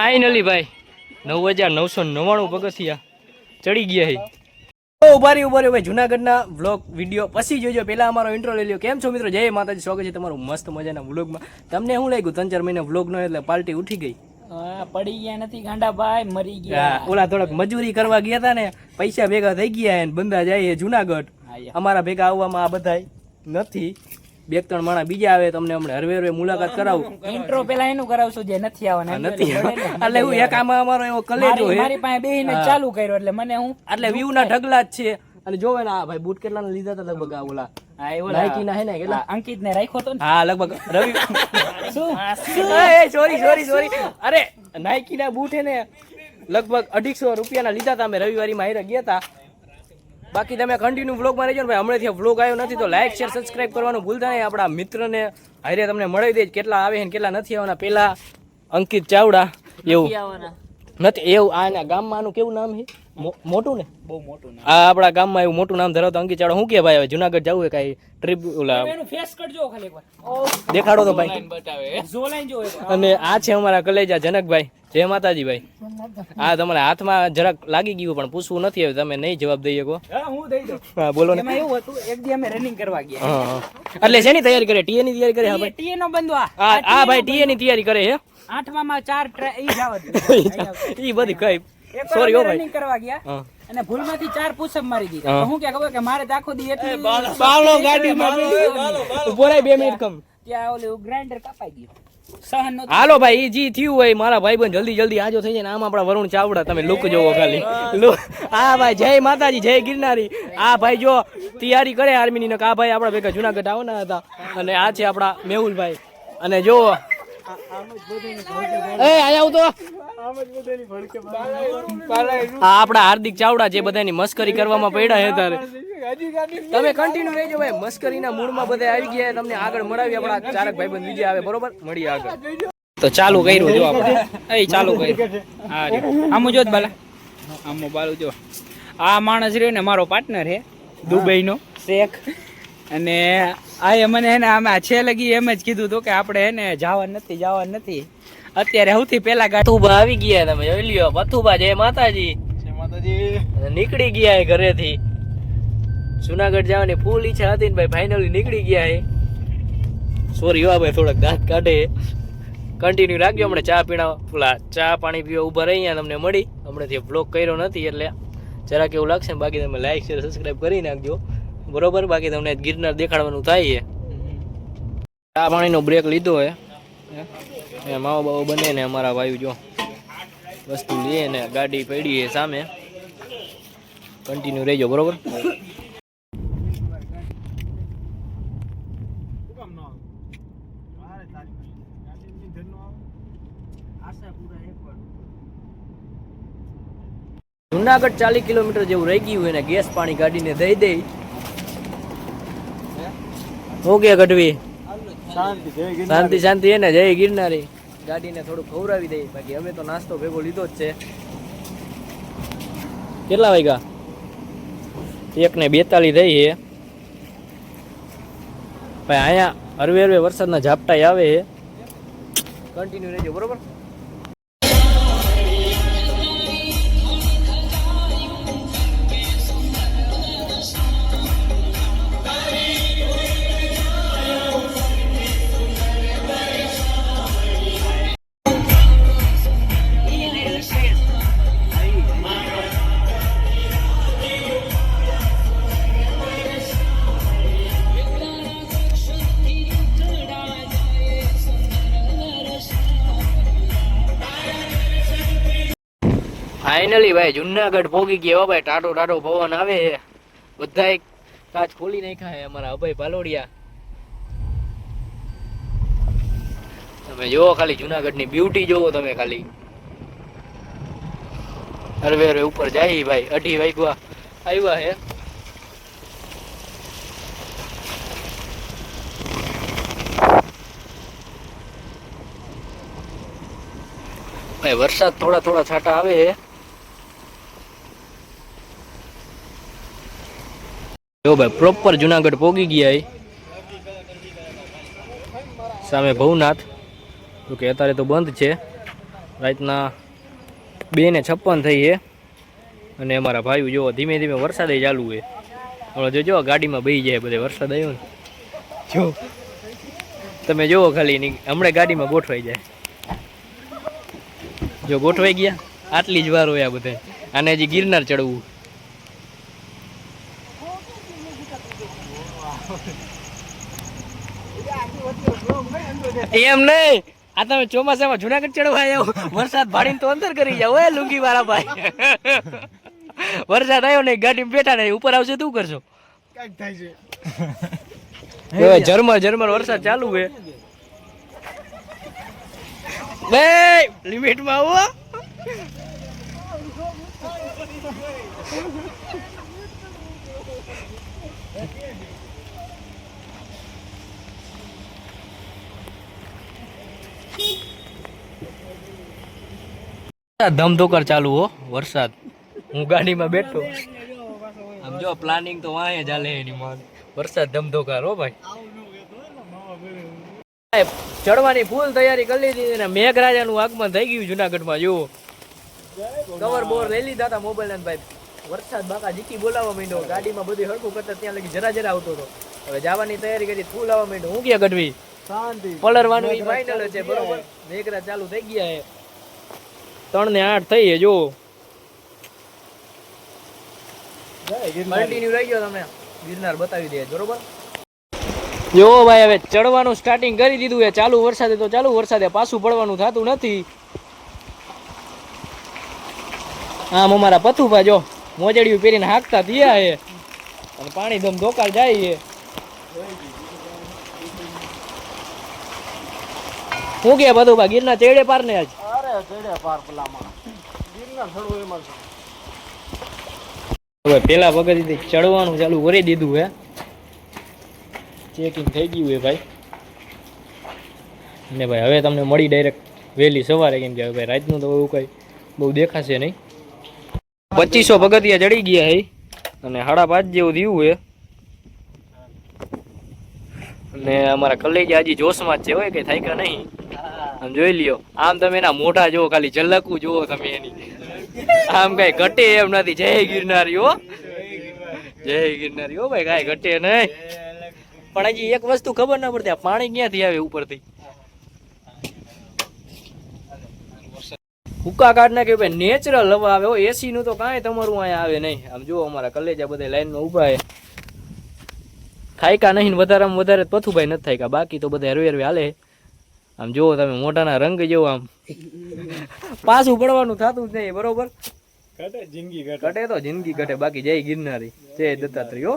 Finally ભાઈ 9999 પગથિયા ચડી ગયા છે. ઉભારી ભાઈ જુનાગઢના વ્લોગ વિડીયો પછી જોજો. પહેલા અમારો ઇન્ટ્રો લઈ લ્યો. કેમ છો મિત્રો? જય માતાજી, સ્વાગત છે તમારું મસ્ત મજાના વ્લોગમાં. તમને શું લાગ્યું 3-4 મહિના વ્લોગ નો એટલે પાર્ટી ઉઠી ગઈ? પડી ગયા નથી ગાંડા ભાઈ, મરી ગયા. ઓલા થોડાક મજૂરી કરવા ગયા હતા ને, પૈસા ભેગા થઈ ગયા ને બંદા જાય જુનાગઢ. અમારા ભેગા આવવામાં આ બધા નથી. 2-3 માણા બીજા આવે. તમને હમણાં હરવે મુલાકાત કરાવું. ઇન્ટ્રો પેલા એનું કરાવશું જે નથી આવવાના. નથી એટલે હું એક આમાં અમારો એવો કલેજો હે. મારી પાસે બેહીને ચાલુ કર્યો એટલે મને હું એટલે વ્યૂ ના ઢગલા જ છે. અને જોવે ને આ ભાઈ બૂટ કેટલા ને લીધા હતા લગભગ આ ઓલા નાઇકી ના હે ને કેટલા અંકિત ને રાખ્યો તો હા લગભગ રવિ સોરી અરે નાઇકી ના બૂટ હે ને લગભગ 250 રૂપિયાના લીધા હતા. અમે રવિવારીમાં હારે ગયા હતા. બાકી તમે કન્ટિન્યુ વ્લોગમાં રહેજો ને ભાઈ. હમણાંથી વ્લોગ આવ્યો નથી તો લાઈક શેર સબસ્ક્રાઇબ કરવાનું ભૂલતા નહીં. આપણા મિત્રને હારે તમને મળી દે કેટલા આવે ને કેટલા નથી આવવાના. પેલા અંકિત ચાવડા એવું નથી એવું આના ગામમાં આનું કેવું નામ છે? મોટું ને બહુ મોટું નામ. આ આપણા ગામમાં એવું મોટું નામ ધરાવતો અંકિત ચાવડા. શું કે ભાઈ હવે જુનાગઢ જવું હોય કઈ ટ્રીપ ઓલા એનું ફેસ કટ જો ખાલી એકવાર દેખાડો તો ભાઈ. બતાવે ઝોલાઈન જો. અને આ છે અમારા કલેજા જનકભાઈ. જય માતાજી ભાઈ. આ તમારા હાથમાં જરાક લાગી ગયું પણ પૂછવું નથી આવ્યું. તમે નહીં જવાબ દઈ શકો. હું દઈ દઉં. હા બોલો ને. એમાં એવું હતું એક દી અમે રનિંગ કરવા ગયા. હા એટલે શેની તૈયારી કરે? ટીએ ની તૈયારી કરે? હા ભાઈ ટીએ નો બંધો આ ભાઈ ટીએ ની તૈયારી કરે છે. 8માં 4 ઈ જાવ ઈ બધી કઈ સોરી હો ભાઈ. રનિંગ કરવા ગયા અને ભૂલમાંથી 4 પુશઅપ મારી દીધા. હું કે ખબર કે મારે તો આખો દી એટલી બાલો ગાડીમાં ઉભો રહી 2 મિનિટ કમ. ત્યાં ઓલું ગ્રાઇન્ડર કપાઈ ગયું. સહન નહોતું. હાલો ભાઈ ઈ જી થયું હોય મારા ભાઈબંધ જલ્દી આજો થઈ જાય ને. આમ આપણા વરુણ ચાવડા તમે લુક જોવો ખાલી. હા ભાઈ જય માતાજી, જય ગિરનારી. આ ભાઈ જો તૈયારી કરે આર્મીની ને. આ ભાઈ આપણા ભેગા જુનાગઢ આવવાના હતા. અને આ છે આપણા મેહુલભાઈ. અને જો આયા તો આપડા હાર્દિક ચાવડા જે બધાની મસ્કરી કરવામાં પડ્યા હે તારે. તમે કન્ટિન્યુ રહેજો ભાઈ. મસ્કરીના મૂડમાં બધા આવી ગયા. તમને આગળ મળાવી આપણા ચારક ભાઈબંધ બીજા આવે બરોબર. મળીએ આગળ. તો ચાલુ કર્યું જો આપણે ચાલુ કર્યું. હા આમુ જો બાલા આમુ બાલુ જો. આ માણસ રહ્યો ને મારો પાર્ટનર હે દુબઈ નો શેખ. અને આ મને હે ને આમાં છે લગી એમ જ કીધું હતું કે આપણે હે ને જવા નથી. અત્યારે સૌથી પેલા પથુબા આવી ગયા. તમે જોઈ લ્યો પથુબા. જય માતાજી. જય માતાજી. નીકળી ગયા ઘરેથી. જુનાગઢ જવાની ફૂલ ઈચ્છા હતી ને ભાઈ ફાઇનલી નીકળી ગયા હે. સોરી હો ભાઈ થોડાક દાંત કાઢે. કન્ટિન્યુ રાખજો. હમણાં ચા પીણા પેલા ચા પાણી પીવા ઉભા રહી ગયા તમને મળી. હમણાંથી બ્લોગ કર્યો નથી એટલે જરાક એવું લાગશે. બાકી તમે લાઈક શેર સબસ્ક્રાઈબ કરી નાખજો બરોબર. બાકી તમને ગિરનાર દેખાડવાનું થાય છે. ચા પાણીનો બ્રેક લીધો હે. માવો બાવો બને ને અમારા ભાઈ જો વસ્તુ લે ને ગાડી પડી છે સામે. કન્ટિન્યુ રહેજો બરોબર. જુનાગઢ 40 કિલોમીટર જેવું રહી ગયું હોય ને ગેસ પાણી ગાડીને દઈ દે. ઓકે ગઢવી શાંતિ હે ને. જય ગિરનારી. ગાડીને થોડું ખવડાવી દઈ. બાકી અમે તો નાસ્તો ભેગો લીધો જ છે. કેટલા વાગ્યા? 1:42 થઈ છે ભાઈ. અહીંયા હરવે વરસાદના ઝાપટા આવે છે. કન્ટિન્યુ રહેજો બરોબર. ફાઇનલી ભાઈ જુનાગઢ પહોંચી ગયા ભાઈ. ટાટો પવન આવે છે. બધા કાચ ખોલી નાખ્યા છે અમારા અભય ભાલોડિયા. તમે જોવો ખાલી જુનાગઢ ની બ્યુટી જોવો તમે ખાલી. હરવે ઉપર જાય ભાઈ. 2:30 વાગ્યા આવ્યા હે. ભાઈ વરસાદ થોડા છાંટા આવે છે. જો ભાઈ પ્રોપર જુનાગઢ પોગી ગયા. સામે ભવનાથ તો કે અત્યારે તો બંધ છે. રાતના 2:56 થઈ છે અને અમારા ભાઈઓ જો ધીમે ધીમે વરસાદ ચાલુ છે. હવે જોજો ગાડીમાં બેસી જાય બધે વરસાદ આવ્યો ને જો તમે જોવો ખાલી હમણાં ગાડીમાં ગોઠવાઈ જાય. જો ગોઠવાઈ ગયા આટલી જ વાર હોય આ બધા. આને હજી ગિરનાર ચડવું. એમ નહીં, આ તમે ચોમાસામાં જુનાગઢ ચડવા આવ્યો વરસાદ ભાડીને તો અંતર કરી જાવ એ લુંગી વાળા ભાઈ. વરસાદ આવ્યો નહીં ગાડીમાં બેઠા નહીં ઉપર આવશે તું કરશો ઝરમર વરસાદ ચાલુ છે. લિમિટમાં આવો. ધમધોકર ચાલુ હો વરસાદ. હું ગાડીમાં બેઠો આમ જો પ્લાનિંગ તો વાંહે ચાલે એની માં. વરસાદ ધમધોકાર હો ભાઈ. ચડવાની ફૂલ તૈયારી કરી લીધી ને મેઘરાજાનું આગમન થઈ ગયું જુનાગઢમાં. જુઓ કવર બોર લઈ લીધા હતા મોબાઈલ ના ભાઈ. વરસાદ બાકા જીકી બોલાવવા માંડ્યો. ગાડીમાં બધું હરખું કરતા ત્યાં લગી જરા આવતો હતો. હવે જવાની તૈયારી કરી ફૂલ આવવા માંડ્યો. હું ક્યાં ગઢવી પલરવાનું ફાઇનલ છે બરોબર. મેઘરાજ ચાલુ થઈ ગયા છે. 3 ને 8 થઈ છે. જો કન્ટિન્યુ રહી ગયો તમે ગિરનાર બતાવી દે બરોબર. જો ભાઈ હવે ચડવાનું સ્ટાર્ટિંગ કરી દીધું છે. ચાલુ વરસાદે તો ચાલુ વરસાદે પાછું પડવાનું થતું નથી. આમ અમારા પથુભા જો મોજડિયું પહેરીને હાંકતા થયા છે અને પાણી ધમ ધોકાર જાય છે. શું કે પથુભા ગિરનાર ચેડે પાર ને આજ? હવે પેલા પગથિયે ચડવાનું ચાલુ કરી દીધું હે. ચેકિંગ થઈ ગયું હે ભાઈ. ને ભાઈ હવે તમને મળી ડાયરેક્ટ વહેલી સવારે, કેમ કે ભાઈ રાતનું તો એવું કઈ બહુ દેખાશે નહીં. 2500 પગથિયા ચડી ગયા હે અને 5:30 જેવું થયું હે. અને અમારા કલેજા હજી જોશમાં જ છે હોય કે થાય કે નહીં. આમ જોઈ લ્યો. આમ તમે એના મોઢા જુઓ, ખાલી ઝલકવું જુઓ તમે એની. આમ કઈ ઘટે એમ નથી. જય ગિરનારીઓ, જય ગિરનારીઓ ભાઈ. કઈ ઘટે નહીં. પણ હજી એક વસ્તુ ખબર ના પડતી, આ પાણી ક્યાંથી આવે ઉપરથી. હુક્કા કાઢ નાખે ભાઈ. નેચરલ હવા આવે. એસી નું તો કાંઈ તમારું અહીંયા આવે નહીં. આમ જુઓ અમારા કલેજા બધા લાઈનમાં ઉભા છે. થાયકા નહીં વધારેમાં વધારે પથુભાઈ નથી થાયકા, બાકી તો બધા હરવે હરવે હાલે. આમ જુઓ તમે મોઢાના રંગ જેવો. આમ પાછું પડવાનું થતું જ નહીં બરોબર. ઘટે તો જિંદગી ઘટે. બાકી જય ગિરનારી, જય દત્તાત્રેય.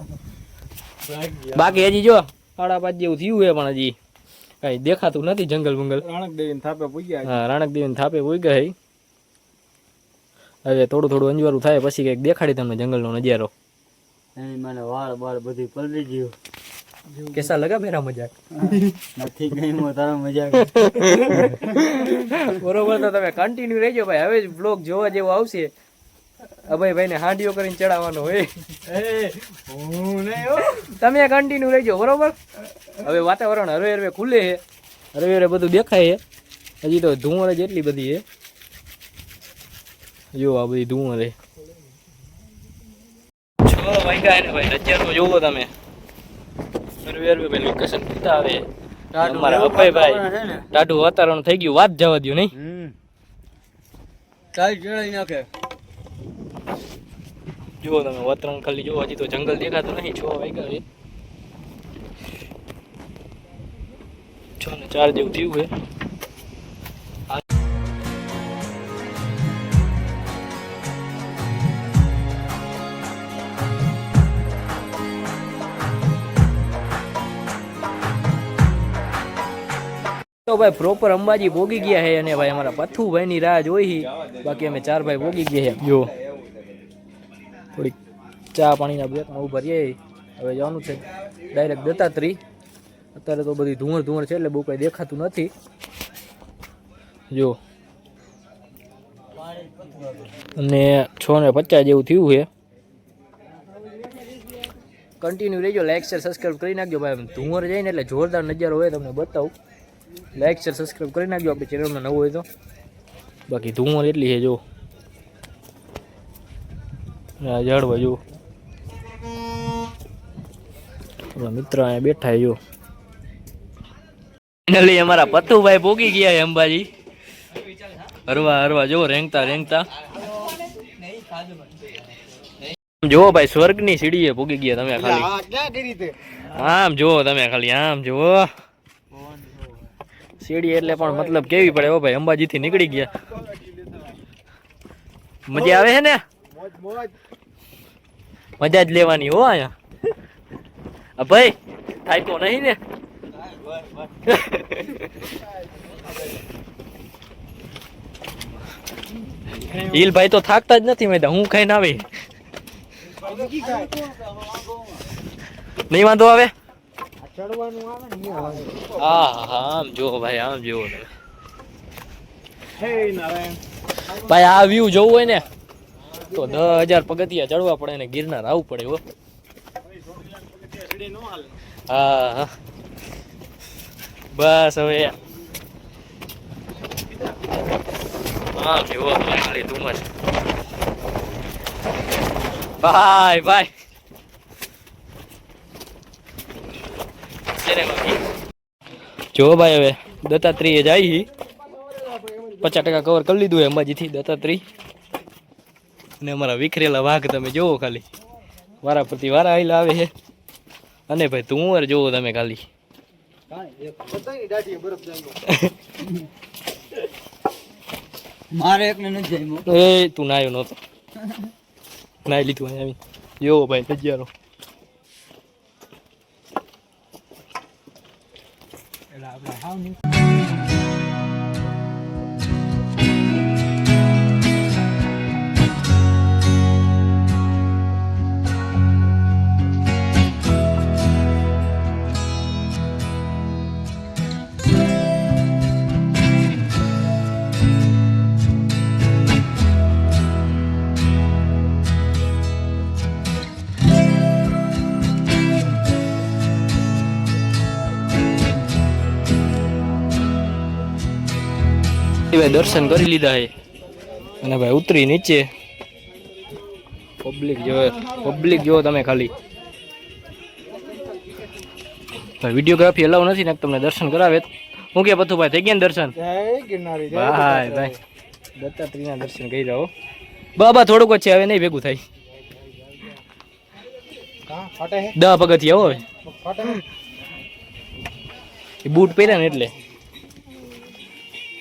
બાકી હજી જો 5:30 જેવું થયું છે પણ હજી કઈ દેખાતું નથી. જંગલ બંગલ રાણકદેવી થાપે પૂગ્યા. હા, રાણકદેવી થાપે પૂગ્યા. હવે થોડું થોડું અંજવારું થાય પછી કઈક દેખાડી તમને જંગલનો નજારો. મને વાળ બાળ બધું પલળી ગયું. કેસા લગા મેરા મજાક? નથી કઈ તારા મજાક. બરોબર, તો તમે કન્ટિન્યુ રહેજો ભાઈ. હવે જ બ્લોગ જોવા જેવો આવશે. અભયભાઈ ને હાંડીઓ કરીને ચડાવવાનો હોય. તમે કન્ટિન્યુ રહેજો બરોબર. હવે વાતાવરણ હરવે હરવે ખુલે છે. હરવે હરવે બધું દેખાય છે. હજી તો ધુમ્મર જ એટલી બધી છે. જો આ બધી ધુમ્મર છે. 6 વાગ્યા ને ભાઈ. નજારો જોવો તમે. હરવે હરવે ભાઈ લોકેશન પીતા આવે. અમારા અભયભાઈ ટાઢું વાતાવરણ થઈ ગયું. વાત જવા દો નહીં. કાઈ ચડાઈ નાખે. જુઓ તમે વાતાવરણ ખાલી જુઓ. હજી તો જંગલ દેખાતું નહીં. 6 વાગ્યા છે. 6 ને 4 જેવું થયું છે. તો ભાઈ પ્રોપર અંબાજી પોગી ગયા છે અને ભાઈ અમારા પથ્થુભાઈ ની રાહ જોઈ. બાકી અમે 4 ભાઈ પોગી ગયા છે. જો થોડીક ચા પાણીના બ્રેકમાં ઉભા રહીએ. હવે જવાનું છે ડાયરેક્ટ દત્તાત્રેય. અત્યારે તો બધી ધુંવર છે એટલે બહુ કઈ દેખાતું નથી. જો અને 6:50 જેવું થયું છે. કન્ટિન્યુ રહેજો. લાઈક શેર સબસ્ક્રાઈબ કરી નાખજો ભાઈ. ધુંવર જઈને એટલે જોરદાર નજારો હોય તમને બતાવું. લાઈક શેર સબસ્ક્રાઈબ કરી નાખજો આપણી ચેનલમાં નવું હોય તો. બાકી ધુમ્મર એટલી છે જો ઝાડવા જો આપણા મિત્ર અહીંયા બેઠા જો ફાઇનલી અમારા પતુભાઈ પોગી ગયા છે અંબાજી હરવા જો રેંગતા જો ભાઈ સ્વર્ગની સીડીએ પોગી ગયા તમે ખાલી આમ જો તમે ખાલી આમ જુઓ સીડી એટલે પણ મતલબ કેવી પડે હો ભાઈ અંબાજી થી નીકળી ગયા મજા આવે છે ને મજા જ લેવાની હો અહીંયા ભાઈ થાય તો નહીં ને હિલ ભાઈ તો થાકતા જ નથી મેં હું ખાઈને આવી નહીં વાંધો આવે હા આમ જો ભાઈ આમ જો ભાઈ આ વ્યૂ જોવું હોય ને તો 10,000 પગથિયા ચડવા પડે ને ગિરનાર આવવું પડે હો હા બસ હવે હા કેવો ખાલી તું મત ભાઈ જો ભાઈ હવે દત્તાત્રેય જાય 50% કવર કરી લીધું અંબાજી થી દત્તાત્રેય અને અમારા વિખરેલા વાઘ તમે જોવો ખાલી વારા પ્રતિ વારા આઈલા આવે છે અને ભાઈ તુંવર જોવો તમે ખાલી મારે એકને નથી જમ્યો એ તું નાયો નતો નાઈ લીધું અહીંયા આવી જોવો ભાઈ નજારો દર્શન કરી લીધા છે અને ભાઈ ઉતરી નીચે પબ્લિક જો તમે ખાલી ભાઈ વિડીયોગ્રાફી અલાવ નથી ને તમને દર્શન કરાવે હું કે પથુભાઈ થઈ ગયા ને દર્શન ભાઈ દત્તાત્રેયના દર્શન કરી રહ્યો બાબા થોડુંક જ છે હવે નહીં ભેગું થાય 10 પગથિયા હોય બૂટ પહેર્યા ને એટલે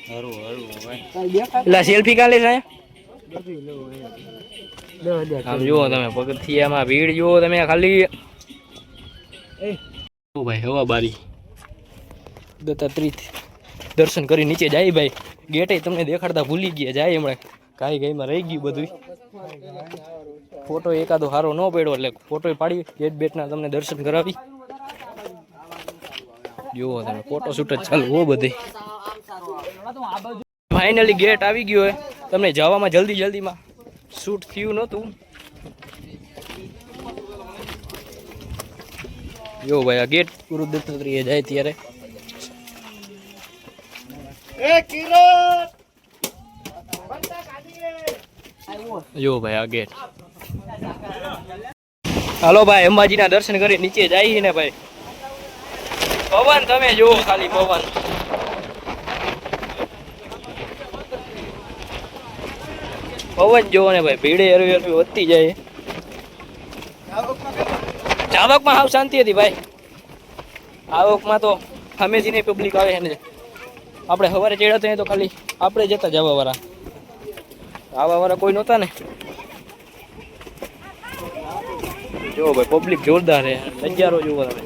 એટલે સેલ્ફી કાલે છે આમ જુઓ તમે પગથિયામાં ભીડ જુઓ તમે ખાલી ભાઈ હવા બારી દત્તાત્રેય દર્શન કરી નીચે જાય ભાઈ ગેટે તમને દેખાડતા ભૂલી ગયા જાય હમણાં કાંઈ ગઈમાં રહી ગયું બધું ફોટો એકાદો સારો ન પડ્યો એટલે ફોટો પાડી ગેટ બેટના તમને દર્શન કરાવી જુઓ તમે ફોટો શૂટ જ ચાલુ હો બધી ફાઇનલી ગેટ આવી ગયો હે તમને જવામાં જલ્દીમાં શૂટ થયું નહોતું જો ભાઈ આ ગેટ ગુરુ દત્તાત્રેય જાય ત્યારે જો ભાઈ આ ગેટ હાલો ભાઈ અંબાજીના દર્શન કરી નીચે જાય ને ભાઈ પવન તમે જુઓ ખાલી પવન જોવો ને ભાઈ ભીડે હરવી વધતી જાય જાવકમાં હાવ શાંતિ હતી ભાઈ આવકમાં તો સામેથી નહીં પબ્લિક આવે છે ને આપણે સવારે ચડ્યા હતા તો ખાલી આપણે જતા જવા વાળા કોઈ નહોતા ને જો ભાઈ પબ્લિક જોરદાર છે નજારો જોવો તમે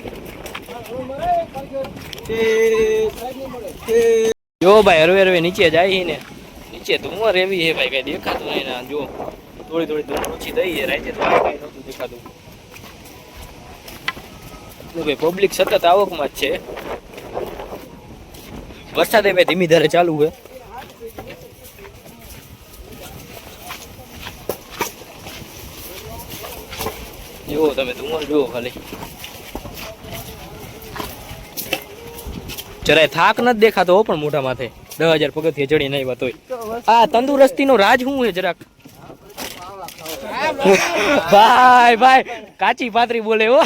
જો ભાઈ હરવે નીચે જાય ને નીચે ધુમ્મર એવી છે ભાઈ કઈ દેખાતું નહીં ને જો થોડી ધુમ્મર ઓછી થઈ છે રાતે તો કઈ નહોતું દેખાતું ભાઈ પબ્લિક સતત આવકમાં જ છે વરસાદ ભાઈ ધીમી ધારે ચાલુ છે જુઓ તમે ધુમ્મર જુઓ ખાલી જરાય થાક નથી દેખાતો પણ મોઢા માથે 10,000 પગથિયે ચડી નહીં વાત હોય. આ તંદુરસ્તીનો રાજ શું છે જરાક? ભાઈ ભાઈ કાચી પાતરી બોલે હો.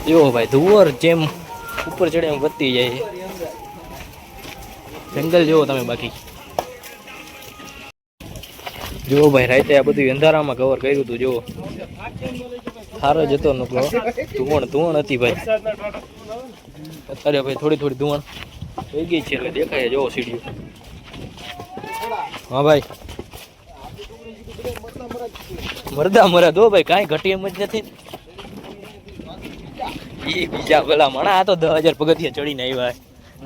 જો ભાઈ ધુવર જેમ ઉપર ચડે એમ વધતી જાય છે. જંગલ જેવો તમે બાકી જો ભાઈ રાતે આ બધું અંધારામાં કવર કર્યું હતું. જો સારો જતો નકલો ધુવણ હતી ભાઈ. અત્યારે ભાઈ થોડી થોડી ધુવણ થઈ ગઈ છે એટલે દેખાય. જોવો સીડીઓ. હા ભાઈ મરદા મરદ હો ભાઈ, કાંઈ ઘટી એમ જ નથી. એ બીજા પેલા મણા આ તો 10,000 પગથિયે ચડીને આવ્યા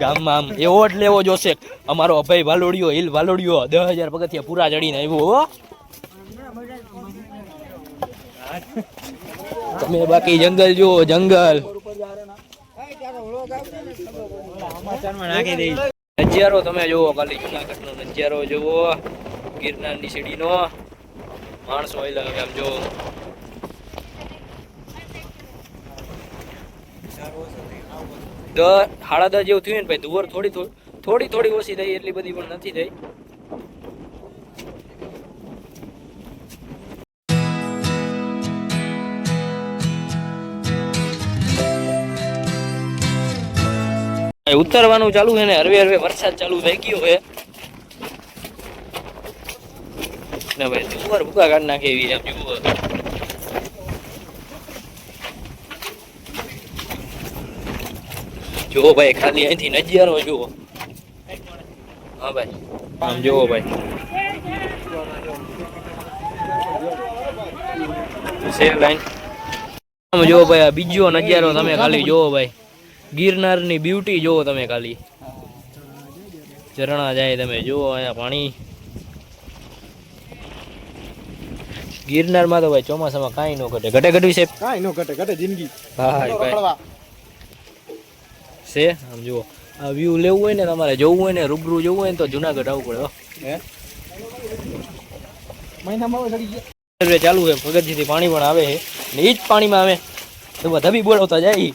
ગામમાં. આમ એવો જ લેવો જોશે અમારો અભય વાલોડિયો, હિલ વાલોડિયો 10,000 પગથિયે પૂરા ચડીને આવ્યો હો. તમે બાકી જંગલ જુઓ, જંગલ નજારો તમે જુઓ, ખાલી જુનાગઢનો નજારો જુઓ, ગિરનારની સીડીનો. માણસો આમ જો 10:30 જેવું થયું ને ભાઈ. ધુવર થોડી ઓછી થઈ, એટલી બધી પણ નથી થઈ. ઉતરવાનું ચાલુ છે ને હરવે વરસાદ ચાલુ થઈ ગયો છે ને ભાઈ. ધુવર ભૂકા કાઢી નાખે એવી આમ જુઓ. જુઓ ભાઈ ખાલી અહીંથી નજારો જુઓ. હા ભાઈ આમ જુઓ ભાઈ. સેવ લાઈન આમ જુઓ ભાઈ. આ બીજો નજારો તમે ખાલી જુઓ ભાઈ. ગિરનારની બ્યુટી જુઓ તમે ખાલી. ઝરણા જાય તમે જુઓ અહીંયા પાણી. ગિરનારમાં તો ભાઈ ચોમાસામાં કાંઈ ન ઘટે. ઘટે ઘટવી છે કાંઈ ન ઘટે જિંદગી. ભાઈ ભાઈ છે આમ જુઓ. આ વ્યૂ લેવું હોય ને તમારે, જોવું હોય ને, રૂબરૂ જોવું હોય ને તો જુનાગઢ આવવું પડે. હે ચાલુ છે, પગથિયેથી પાણી પણ આવે છે ને એ જ પાણીમાં આવે તો બધા બી બોલાવતા જાય.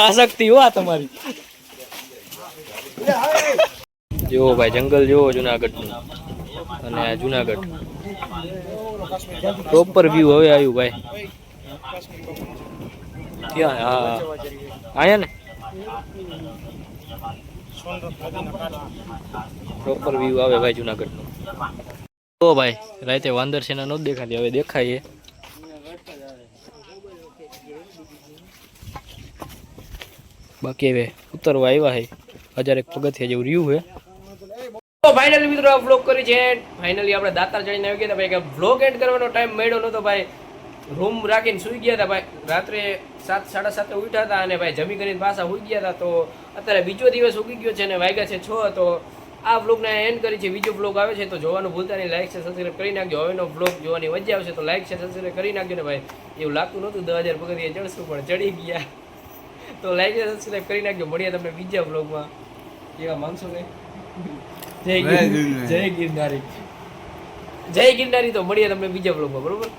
આસક્તિ હો તમારી. જુઓ ભાઈ જંગલ જુઓ જુનાગઢનું. અને આ જુનાગઢ પ્રોપર વ્યૂ હવે આવ્યું ભાઈ. ક્યાં? હા આયા ને પ્રોપર વ્યૂ આવે ભાઈ જુનાગઢનું. તો ભાઈ રાતે વાંદર સેના નહોતી દેખાતી, હવે દેખાય. બાકી હવે ઉતરવા આવ્યા છે. 1000 પગથિયા જેવું રહ્યું છે. તો ફાઇનલી મિત્રો આ વ્લોગ કરી છે. ફાઇનલી આપણે દાતાર ચડીને આવી ગયા હતા ભાઈ. કે વ્લોગ એન્ડ કરવાનો ટાઈમ મળ્યો નહોતો ભાઈ. રૂમ રાખીને સૂઈ ગયા હતા ભાઈ. રાત્રે 7, 7:30 ઉઠ્યા હતા અને ભાઈ જમી કરીને પાછા સૂઈ ગયા હતા. તો અત્યારે બીજો દિવસ ઉગી ગયો છે અને વાગ્યા છે 6. તો આ વ્લોગને એન્ડ કરી છે. બીજો વ્લોગ આવે છે તો જોવાનું ભૂલતા નહીં. લાઈક છે સબસ્ક્રાઈબ કરી નાખજો. હવેનો વ્લોગ જોવાની મજા આવશે તો લાઈક છે સબસ્ક્રાઈબ કરી નાખજો ને ભાઈ. એવું લાગતું નહોતું 10,000 પગથિયે ચડશું પણ ચડી ગયા. તો લાઈક છે સબસ્ક્રાઈબ કરી નાખજો. મળીએ તમને બીજા વ્લોગમાં. એવા માનશો ને જય ગિરનારી. જય ગિરનારી તો મળીએ તમને બીજા વ્લોગમાં. બરોબર.